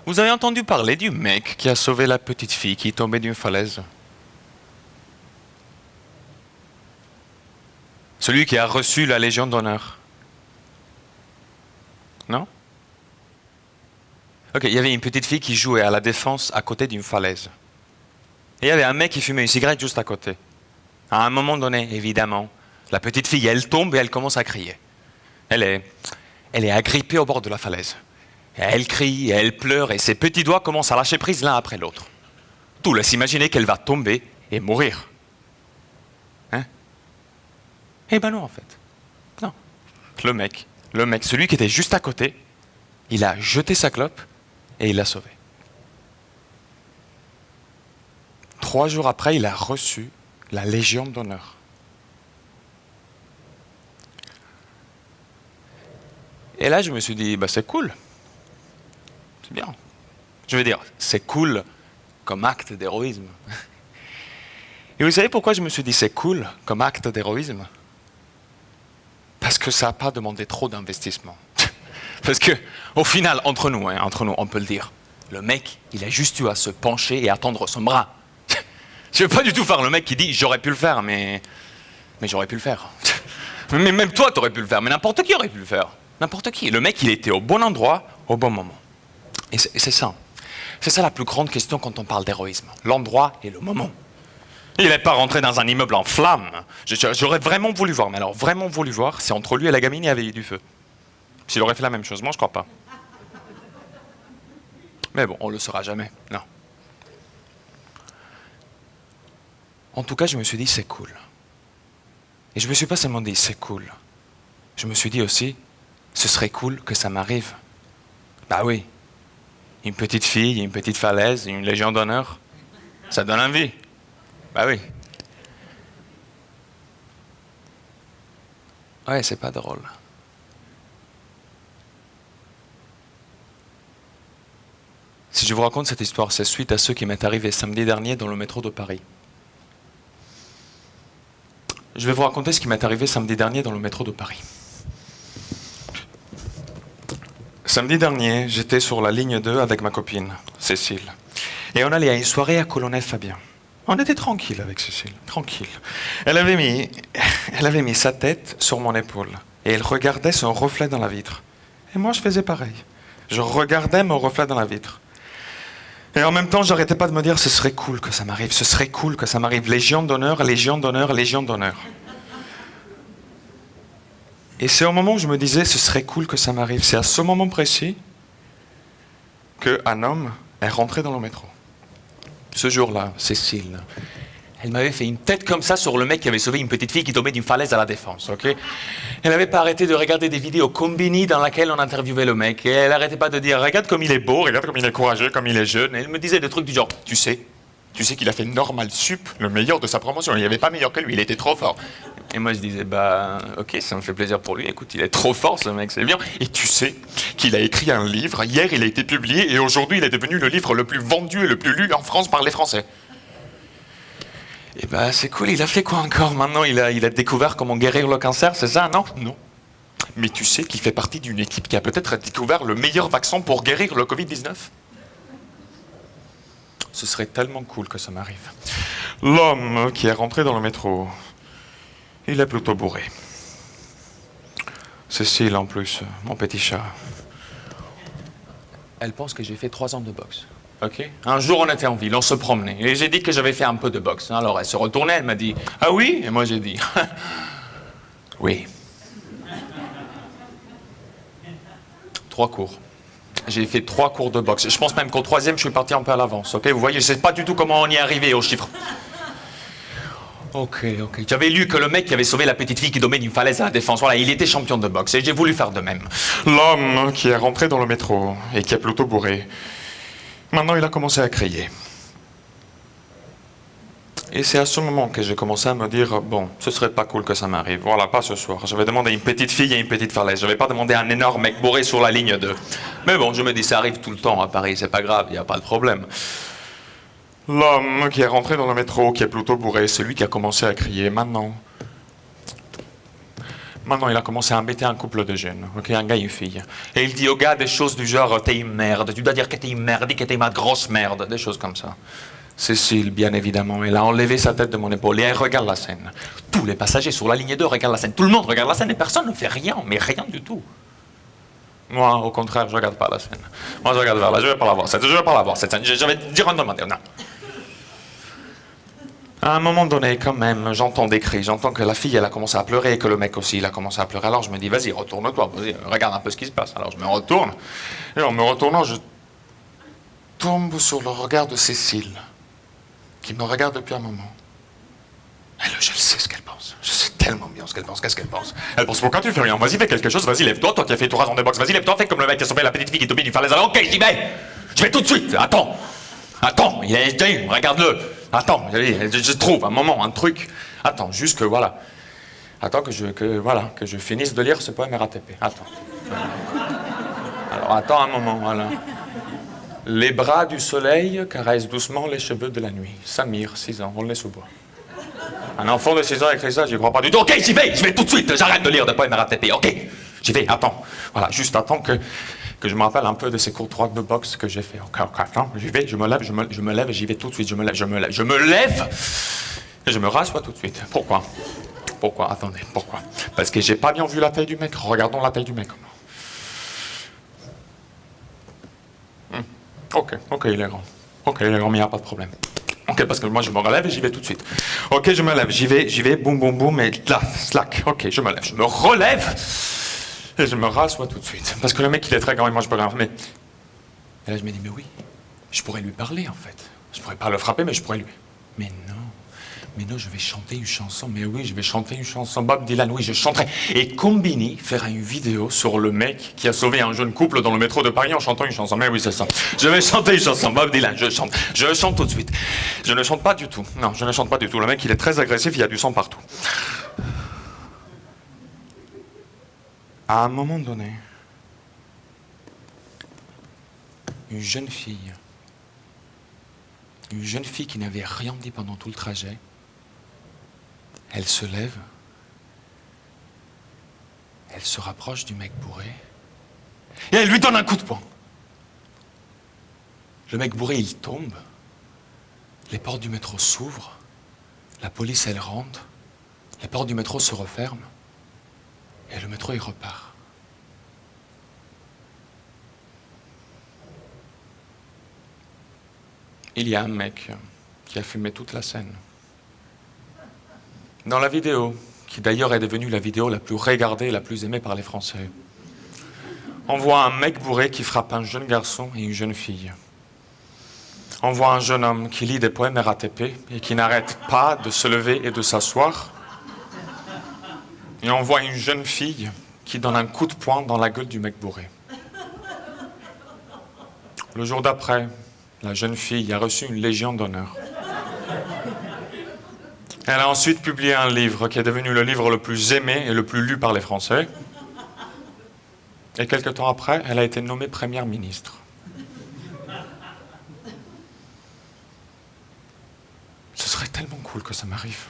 Vous avez entendu parler du mec qui a sauvé la petite fille qui tombait d'une falaise? Celui qui a reçu la Légion d'honneur. Non? Ok, il y avait une petite fille qui jouait à la défense à côté d'une falaise. Et il y avait un mec qui fumait une cigarette juste à côté. À un moment donné, évidemment, la petite fille, elle tombe et elle commence à crier. Elle est agrippée au bord de la falaise. Et elle crie, et elle pleure, et ses petits doigts commencent à lâcher prise l'un après l'autre. Tout laisse imaginer qu'elle va tomber et mourir. Hein? Eh ben non, en fait. Non. Le mec, celui qui était juste à côté, il a jeté sa clope et il l'a sauvée. 3 jours après, il a reçu la Légion d'honneur. Et là, je me suis dit, bah, c'est cool. C'est bien. Je veux dire, c'est cool comme acte d'héroïsme. Et vous savez pourquoi je me suis dit c'est cool comme acte d'héroïsme? Parce que ça n'a pas demandé trop d'investissement. Parce que, au final, entre nous, on peut le dire, le mec, il a juste eu à se pencher et à tendre son bras. Je ne veux pas du tout faire le mec qui dit j'aurais pu le faire, mais j'aurais pu le faire. Mais même toi, tu aurais pu le faire, mais n'importe qui aurait pu le faire. N'importe qui. Le mec, il était au bon endroit, au bon moment. Et c'est ça. C'est ça la plus grande question quand on parle d'héroïsme. L'endroit et le moment. Il n'est pas rentré dans un immeuble en flammes. J'aurais vraiment voulu voir, mais alors vraiment voulu voir si entre lui et la gamine, il y avait eu du feu. S'il aurait fait la même chose, moi je crois pas. Mais bon, on le saura jamais, non. En tout cas, je me suis dit, c'est cool. Et je me suis pas seulement dit, c'est cool. Je me suis dit aussi, ce serait cool que ça m'arrive. Bah oui. Une petite fille, une petite falaise, une Légion d'honneur. Ça donne envie. Bah oui. Ouais, c'est pas drôle. Si je vous raconte cette histoire, c'est suite à ce qui m'est arrivé samedi dernier dans le métro de Paris. Je vais vous raconter ce qui m'est arrivé samedi dernier dans le métro de Paris. Samedi dernier, j'étais sur la ligne 2 avec ma copine, Cécile. Et on allait à une soirée à Colonel Fabien. On était tranquille avec Cécile, tranquille. Elle avait mis sa tête sur mon épaule. Et elle regardait son reflet dans la vitre. Et moi, je faisais pareil. Je regardais mon reflet dans la vitre. Et en même temps, j'arrêtais pas de me dire, ce serait cool que ça m'arrive, ce serait cool que ça m'arrive. Légion d'honneur, Légion d'honneur, Légion d'honneur. Et c'est au moment où je me disais, ce serait cool que ça m'arrive. C'est à ce moment précis qu'un homme est rentré dans le métro. Ce jour-là, Cécile, elle m'avait fait une tête comme ça sur le mec qui avait sauvé une petite fille qui tombait d'une falaise à la Défense, ok? Elle n'avait pas arrêté de regarder des vidéos Combini dans lesquelles on interviewait le mec. Et elle n'arrêtait pas de dire, regarde comme il est beau, regarde comme il est courageux, comme il est jeune. Et elle me disait des trucs du genre, tu sais qu'il a fait normal sup, le meilleur de sa promotion. Il n'y avait pas meilleur que lui, il était trop fort. Et moi je disais, bah ok, ça me fait plaisir pour lui, écoute, il est trop fort ce mec, c'est bien. Et tu sais qu'il a écrit un livre, hier il a été publié, et aujourd'hui il est devenu le livre le plus vendu et le plus lu en France par les Français. Et bah c'est cool, il a fait quoi encore maintenant? Il a découvert comment guérir le cancer, c'est ça, non? Non. Mais tu sais qu'il fait partie d'une équipe qui a peut-être découvert le meilleur vaccin pour guérir le Covid-19? Ce serait tellement cool que ça m'arrive. L'homme qui est rentré dans le métro, il est plutôt bourré. Cécile, en plus, mon petit chat. Elle pense que j'ai fait 3 ans de boxe. Ok. Un jour, on était en ville, on se promenait. Et j'ai dit que j'avais fait un peu de boxe. Alors, elle se retournait, elle m'a dit « Ah oui ?» Et moi, j'ai dit « Oui. » 3 cours. J'ai fait 3 cours de boxe. Je pense même qu'au 3e, je suis parti un peu à l'avance. Ok. Vous voyez, je ne sais pas du tout comment on y est arrivé aux chiffres. Ok. J'avais lu que le mec qui avait sauvé la petite fille qui tombait d'une falaise à la Défense, voilà, il était champion de boxe et j'ai voulu faire de même. L'homme qui est rentré dans le métro et qui est plutôt bourré, maintenant il a commencé à crier. Et c'est à ce moment que j'ai commencé à me dire, bon, ce serait pas cool que ça m'arrive. Voilà, pas ce soir. Je vais demander à une petite fille et une petite falaise. Je vais pas demander à un énorme mec bourré sur la ligne 2. Mais bon, je me dis, ça arrive tout le temps à Paris, c'est pas grave, il n'y a pas de problème. L'homme qui est rentré dans le métro, qui est plutôt bourré, c'est lui qui a commencé à crier, maintenant. Maintenant, il a commencé à embêter un couple de jeunes, ok, un gars et une fille. Et il dit au gars des choses du genre, t'es une merde, tu dois dire que t'es une merde, dis que t'es ma grosse merde, des choses comme ça. Cécile, bien évidemment, elle a enlevé sa tête de mon épaule et elle regarde la scène. Tous les passagers sur la ligne 2 regardent la scène, tout le monde regarde la scène et personne ne fait rien, mais rien du tout. Moi, au contraire, je regarde pas la scène. Moi, je regarde vers là, je vais pas la voir, je vais pas la voir, cette scène, je vais directement dire non. À un moment donné, quand même, j'entends des cris, j'entends que la fille, elle a commencé à pleurer et que le mec aussi, il a commencé à pleurer. Alors je me dis, vas-y, retourne-toi, vas-y, regarde un peu ce qui se passe. Alors je me retourne, et en me retournant, je tombe sur le regard de Cécile, qui me regarde depuis un moment. Elle, je sais ce qu'elle pense, je sais tellement bien ce qu'elle pense, qu'est-ce qu'elle pense. Elle pense, pourquoi tu fais rien? Vas-y, fais quelque chose, vas-y, lève-toi, toi qui as fait tout rasant des box, vas-y, lève-toi, fais comme le mec qui a sauvé la petite fille qui est tombée du falaise. Alors, ok, je vais tout de suite, attends, il est, regarde-le. Attends, je trouve un moment, un truc. Attends, juste que voilà. Attends que je finisse de lire ce poème RATP. Attends. Alors attends un moment, voilà. Les bras du soleil caressent doucement les cheveux de la nuit. Samir, 6 ans, Aulnay-sous-Bois. Un enfant de 6 ans écrit ça, j'y crois pas du tout. Ok, je vais tout de suite, j'arrête de lire de poème RATP, ok. J'y vais, attends. Voilà, juste attends que je me rappelle un peu de ces cours de boxe que j'ai fait. Ok, attends, j'y vais, je me lève et j'y vais tout de suite, je me lève et je me rassois tout de suite. Pourquoi? Attendez, pourquoi? Parce que j'ai pas bien vu la taille du mec. Regardons la taille du mec. Ok, il est grand. Ok, il est grand, mais il n'y a pas de problème. Ok, parce que moi je me relève et j'y vais tout de suite. Ok, je me lève, j'y vais, boum, boum, boum, et là, slack. Ok, je me lève, je me relève. Et je me rassois tout de suite. Parce que le mec, il est très grand et moi, je peux rien faire. Mais... Et là, je me dis, mais oui, je pourrais lui parler, en fait. Je pourrais pas le frapper, mais je pourrais lui... Mais non, je vais chanter une chanson. Mais oui, je vais chanter une chanson. Bob Dylan, oui, je chanterai. Et Combini fera une vidéo sur le mec qui a sauvé un jeune couple dans le métro de Paris en chantant une chanson. Mais oui, c'est ça. Je vais chanter une chanson. Bob Dylan, je chante. Je chante tout de suite. Je ne chante pas du tout. Non, je ne chante pas du tout. Le mec, il est très agressif, il y a du sang partout. À un moment donné, une jeune fille qui n'avait rien dit pendant tout le trajet, elle se lève, elle se rapproche du mec bourré, et elle lui donne un coup de poing. Le mec bourré, il tombe, les portes du métro s'ouvrent, la police, elle rentre, les portes du métro se referment, et le métro, il repart. Il y a un mec qui a filmé toute la scène. Dans la vidéo, qui d'ailleurs est devenue la vidéo la plus regardée et la plus aimée par les Français, on voit un mec bourré qui frappe un jeune garçon et une jeune fille. On voit un jeune homme qui lit des poèmes RATP et qui n'arrête pas de se lever et de s'asseoir. Et on voit une jeune fille qui donne un coup de poing dans la gueule du mec bourré. Le jour d'après, la jeune fille a reçu une Légion d'honneur. Elle a ensuite publié un livre qui est devenu le livre le plus aimé et le plus lu par les Français. Et quelque temps après, elle a été nommée première ministre. Ce serait tellement cool que ça m'arrive.